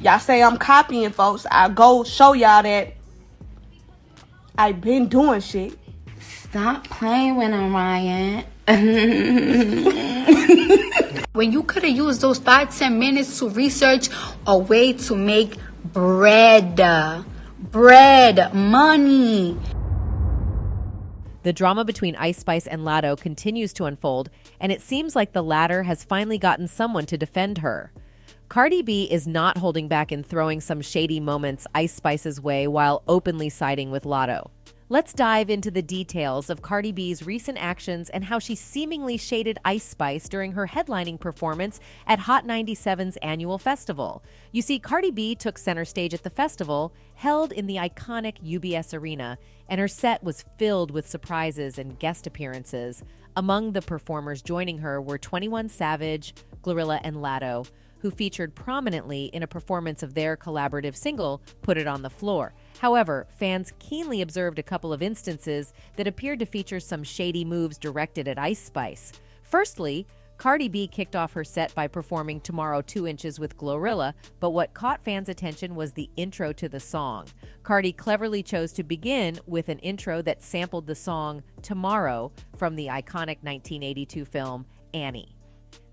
Y'all say I'm copying, folks. I go show y'all that I been doing shit. Stop playing with him, Ryan. When you could have used those 5-10 minutes to research a way to make bread, money. The drama between Ice Spice and Latto continues to unfold, and it seems like the latter has finally gotten someone to defend her. Cardi B is not holding back in throwing some shady moments Ice Spice's way while openly siding with Latto. Let's dive into the details of Cardi B's recent actions and how she seemingly shaded Ice Spice during her headlining performance at Hot 97's annual festival. You see, Cardi B took center stage at the festival, held in the iconic UBS Arena, and her set was filled with surprises and guest appearances. Among the performers joining her were 21 Savage, Glorilla, and Latto, who featured prominently in a performance of their collaborative single, Put It on the Floor. However, fans keenly observed a couple of instances that appeared to feature some shady moves directed at Ice Spice. Firstly, Cardi B kicked off her set by performing Tomorrow 2 Inches with Glorilla, but what caught fans' attention was the intro to the song. Cardi cleverly chose to begin with an intro that sampled the song Tomorrow from the iconic 1982 film Annie.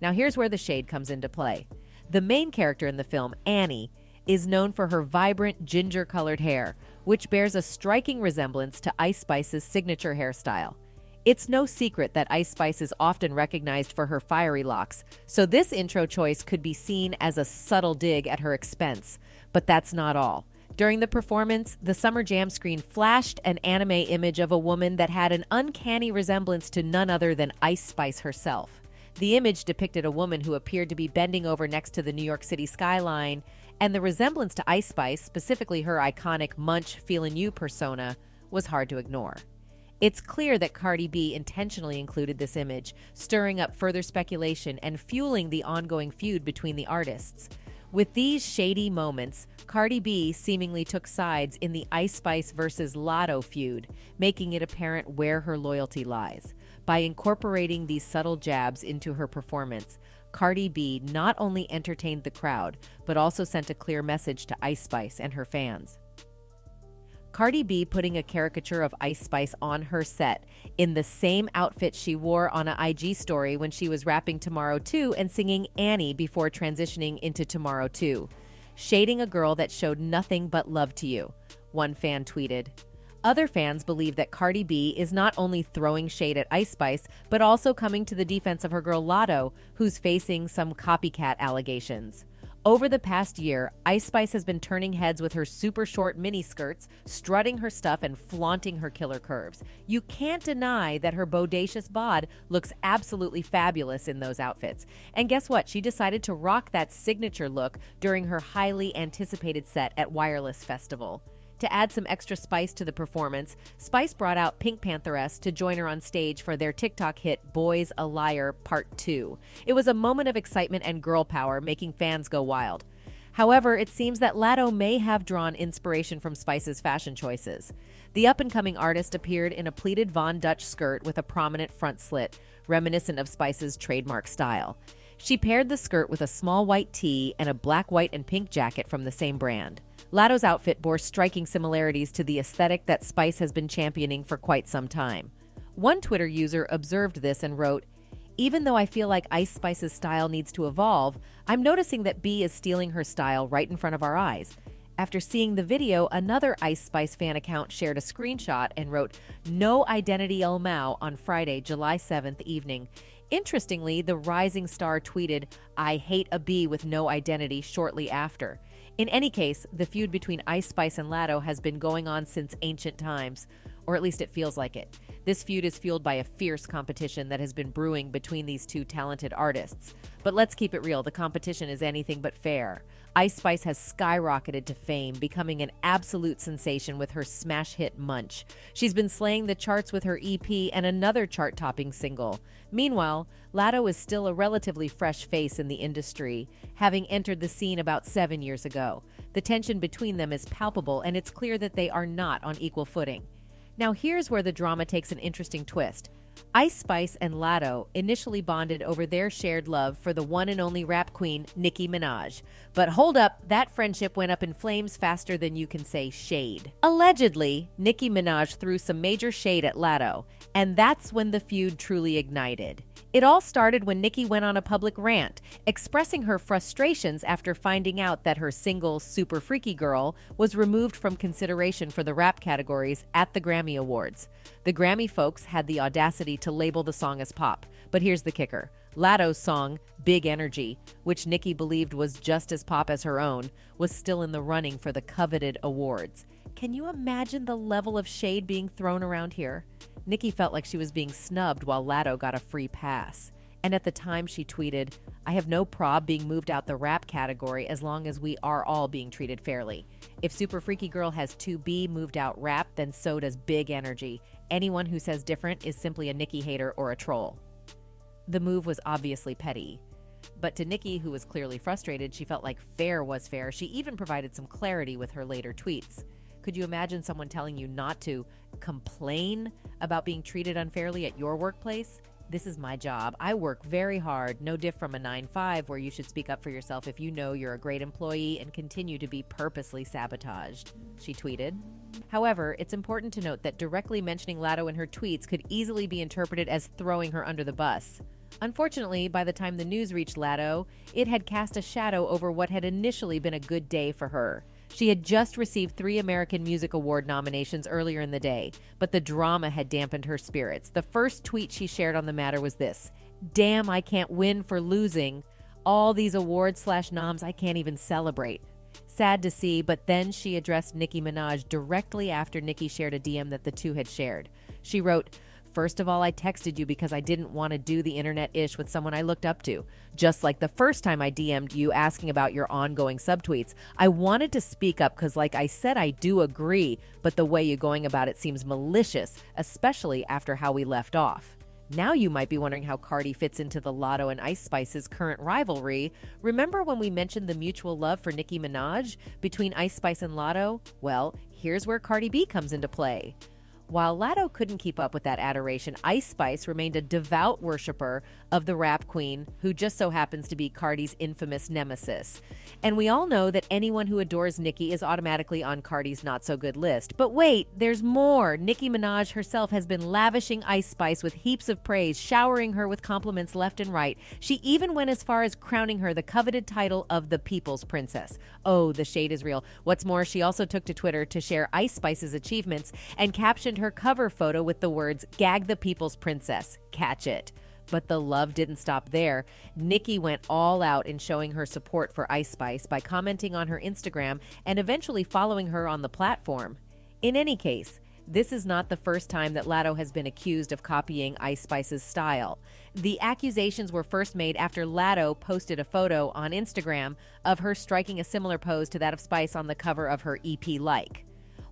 Now here's where the shade comes into play. The main character in the film, Annie, is known for her vibrant ginger-colored hair, which bears a striking resemblance to Ice Spice's signature hairstyle. It's no secret that Ice Spice is often recognized for her fiery locks, so this intro choice could be seen as a subtle dig at her expense. But that's not all. During the performance, the Summer Jam screen flashed an anime image of a woman that had an uncanny resemblance to none other than Ice Spice herself. The image depicted a woman who appeared to be bending over next to the New York City skyline, and the resemblance to Ice Spice, specifically her iconic Munch Feelin' You persona, was hard to ignore. It's clear that Cardi B intentionally included this image, stirring up further speculation and fueling the ongoing feud between the artists. With these shady moments, Cardi B seemingly took sides in the Ice Spice versus Latto feud, making it apparent where her loyalty lies. By incorporating these subtle jabs into her performance, Cardi B not only entertained the crowd, but also sent a clear message to Ice Spice and her fans. Cardi B putting a caricature of Ice Spice on her set in the same outfit she wore on an IG story when she was rapping Tomorrow 2 and singing Annie before transitioning into Tomorrow 2. Shading a girl that showed nothing but love to you, one fan tweeted. Other fans believe that Cardi B is not only throwing shade at Ice Spice, but also coming to the defense of her girl Latto, who's facing some copycat allegations. Over the past year, Ice Spice has been turning heads with her super short mini skirts, strutting her stuff and flaunting her killer curves. You can't deny that her bodacious bod looks absolutely fabulous in those outfits. And guess what? She decided to rock that signature look during her highly anticipated set at Wireless Festival. To add some extra spice to the performance, Spice brought out Pink Pantheress to join her on stage for their TikTok hit Boys a Liar Part 2. It was a moment of excitement and girl power, making fans go wild. However, it seems that Latto may have drawn inspiration from Spice's fashion choices. The up-and-coming artist appeared in a pleated Von Dutch skirt with a prominent front slit, reminiscent of Spice's trademark style. She paired the skirt with a small white tee and a black, white, and pink jacket from the same brand. Latto's outfit bore striking similarities to the aesthetic that Spice has been championing for quite some time. One Twitter user observed this and wrote, "Even though I feel like Ice Spice's style needs to evolve, I'm noticing that B is stealing her style right in front of our eyes." After seeing the video, another Ice Spice fan account shared a screenshot and wrote, "No identity El Mao" on Friday, July 7th evening. Interestingly, the rising star tweeted, "I hate a B with no identity" shortly after. In any case, the feud between Ice Spice and Latto has been going on since ancient times, or at least it feels like it. This feud is fueled by a fierce competition that has been brewing between these two talented artists. But let's keep it real, the competition is anything but fair. Ice Spice has skyrocketed to fame, becoming an absolute sensation with her smash hit Munch. She's been slaying the charts with her EP and another chart-topping single. Meanwhile, Latto is still a relatively fresh face in the industry, having entered the scene about 7 years ago. The tension between them is palpable, and it's clear that they are not on equal footing. Now here's where the drama takes an interesting twist. Ice Spice and Latto initially bonded over their shared love for the one and only rap queen, Nicki Minaj. But hold up, that friendship went up in flames faster than you can say shade. Allegedly, Nicki Minaj threw some major shade at Latto, and that's when the feud truly ignited. It all started when Nicki went on a public rant, expressing her frustrations after finding out that her single, Super Freaky Girl, was removed from consideration for the rap categories at the Grammy Awards. The Grammy folks had the audacity to label the song as pop, but here's the kicker. Latto's song, Big Energy, which Nicki believed was just as pop as her own, was still in the running for the coveted awards. Can you imagine the level of shade being thrown around here? Nicki felt like she was being snubbed while Latto got a free pass. And at the time she tweeted, "I have no prob being moved out the rap category as long as we are all being treated fairly. If Super Freaky Girl has 2B moved out rap, then so does Big Energy. Anyone who says different is simply a Nicki hater or a troll." The move was obviously petty. But to Nicki, who was clearly frustrated, she felt like fair was fair. She even provided some clarity with her later tweets. Could you imagine someone telling you not to complain about being treated unfairly at your workplace? This is my job. I work very hard, no diff from a 9-5 where you should speak up for yourself if you know you're a great employee and continue to be purposely sabotaged, she tweeted. However, it's important to note that directly mentioning Latto in her tweets could easily be interpreted as throwing her under the bus. Unfortunately, by the time the news reached Latto, it had cast a shadow over what had initially been a good day for her. She had just received 3 American Music Award nominations earlier in the day, but the drama had dampened her spirits. The first tweet she shared on the matter was this: "Damn, I can't win for losing. All these awards/noms I can't even celebrate." Sad to see, but then she addressed Nicki Minaj directly after Nicki shared a DM that the two had shared. She wrote, "First of all, I texted you because I didn't want to do the internet-ish with someone I looked up to. Just like the first time I DM'd you asking about your ongoing subtweets. I wanted to speak up because, like I said, I do agree, but the way you're going about it seems malicious, especially after how we left off." Now you might be wondering how Cardi fits into the Latto and Ice Spice's current rivalry. Remember when we mentioned the mutual love for Nicki Minaj between Ice Spice and Latto? Well, here's where Cardi B comes into play. While Latto couldn't keep up with that adoration, Ice Spice remained a devout worshiper of the rap queen, who just so happens to be Cardi's infamous nemesis. And we all know that anyone who adores Nicki is automatically on Cardi's not-so-good list. But wait, there's more. Nicki Minaj herself has been lavishing Ice Spice with heaps of praise, showering her with compliments left and right. She even went as far as crowning her the coveted title of the People's Princess. Oh, the shade is real. What's more, she also took to Twitter to share Ice Spice's achievements and captioned her cover photo with the words, "Gag the People's Princess. Catch it." But the love didn't stop there. Nicki went all out in showing her support for Ice Spice by commenting on her Instagram and eventually following her on the platform. In any case, this is not the first time that Latto has been accused of copying Ice Spice's style. The accusations were first made after Latto posted a photo on Instagram of her striking a similar pose to that of Spice on the cover of her EP Like.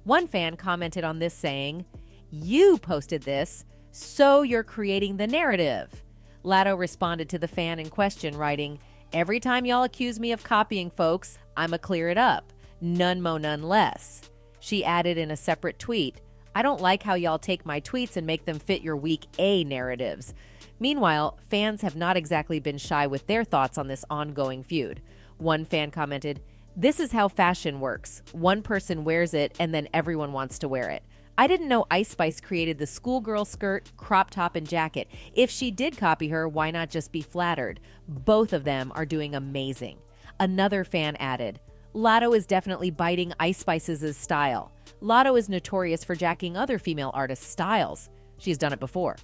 One fan commented on this saying, "You posted this, so you're creating the narrative." Latto responded to the fan in question, writing, "Every time y'all accuse me of copying folks, I'ma clear it up. None mo, none less." She added in a separate tweet, "I don't like how y'all take my tweets and make them fit your weak A narratives." Meanwhile, fans have not exactly been shy with their thoughts on this ongoing feud. One fan commented, "This is how fashion works. One person wears it and then everyone wants to wear it. I didn't know Ice Spice created the schoolgirl skirt, crop top, and jacket. If she did copy her, why not just be flattered? Both of them are doing amazing." Another fan added, "Latto is definitely biting Ice Spice's style. Latto is notorious for jacking other female artists' styles. She's done it before."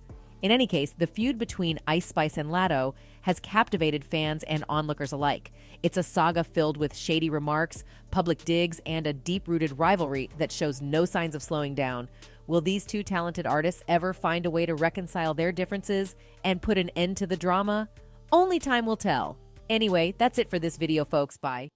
In any case, the feud between Ice Spice and Latto has captivated fans and onlookers alike. It's a saga filled with shady remarks, public digs, and a deep-rooted rivalry that shows no signs of slowing down. Will these two talented artists ever find a way to reconcile their differences and put an end to the drama? Only time will tell. Anyway, that's it for this video, folks. Bye.